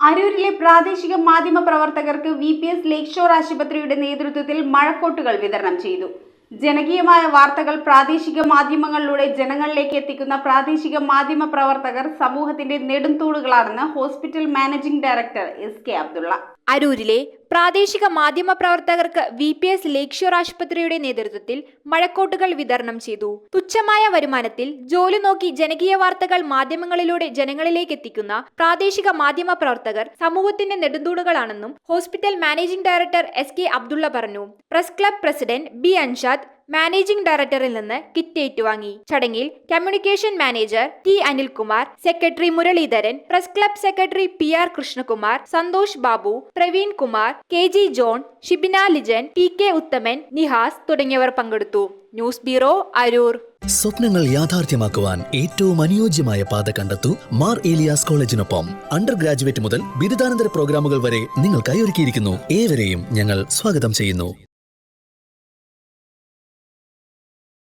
അരൂരിലെ പ്രാദേശിക മാധ്യമ പ്രവർത്തകർക്ക് VPS ലേക്ക് ഷോർ ആശുപത്രിയുടെ നേതൃത്വത്തിൽ മഴക്കോട്ടുകൾ വിതരണം ചെയ്തു. ജനകീയമായ വാർത്തകൾ പ്രാദേശിക മാധ്യമങ്ങളിലൂടെ ജനങ്ങളിലേക്ക് എത്തിക്കുന്ന പ്രാദേശിക മാധ്യമ പ്രവർത്തകർ സമൂഹത്തിന്റെ നെടുംതൂണുകളാണെന്ന് hospital managing director SK Abdulla. അരൂരിലെ പ്രാദേശിക മാധ്യമ പ്രവർത്തകർക്ക് VPS ലേക്ക് ഷോർ ആശുപത്രിയുടെ നേതൃത്വത്തിൽ മഴക്കോട്ടുകൾ വിതരണം ചെയ്തു. തുച്ഛമായ വരുമാനത്തിൽ ജോലി നോക്കി ജനകീയ വാർത്തകൾ മാധ്യമങ്ങളിലൂടെ ജനങ്ങളിലേക്ക് എത്തിക്കുന്ന പ്രാദേശിക മാധ്യമ പ്രവർത്തകർ സമൂഹത്തിന്റെ നെടുന്തൂണുകളാണെന്നും hospital managing director SK Abdulla പറഞ്ഞു. Press club president B Anshad managing ഡയറക്ടറിൽ നിന്ന് കിറ്റ് ഏറ്റുവാങ്ങി. ചടങ്ങിൽ communication manager T Anilkumar, secretary Muraleedharan, press club secretary PR Krishnakumar, Santhosh Babu, Praveen Kumar, KG John, Shibina Lijan, PK Uthaman, Nihas തുടങ്ങിയവർ പങ്കെടുത്തു. News bureau, Aroor. സ്വപ്നങ്ങൾ യാഥാർത്ഥ്യമാക്കുവാൻ ഏറ്റവും അനുയോജ്യമായ പാത കണ്ടെത്തൂ മാർ ഏലിയാസ് കോളേജിനൊപ്പം. അണ്ടർ ഗ്രാജുവേറ്റ് മുതൽ ബിരുദാനന്തര പ്രോഗ്രാമുകൾ വരെ നിങ്ങൾക്കായി ഒരുക്കിയിരിക്കുന്നു. ഏവരെയും ഞങ്ങൾ സ്വാഗതം ചെയ്യുന്നു.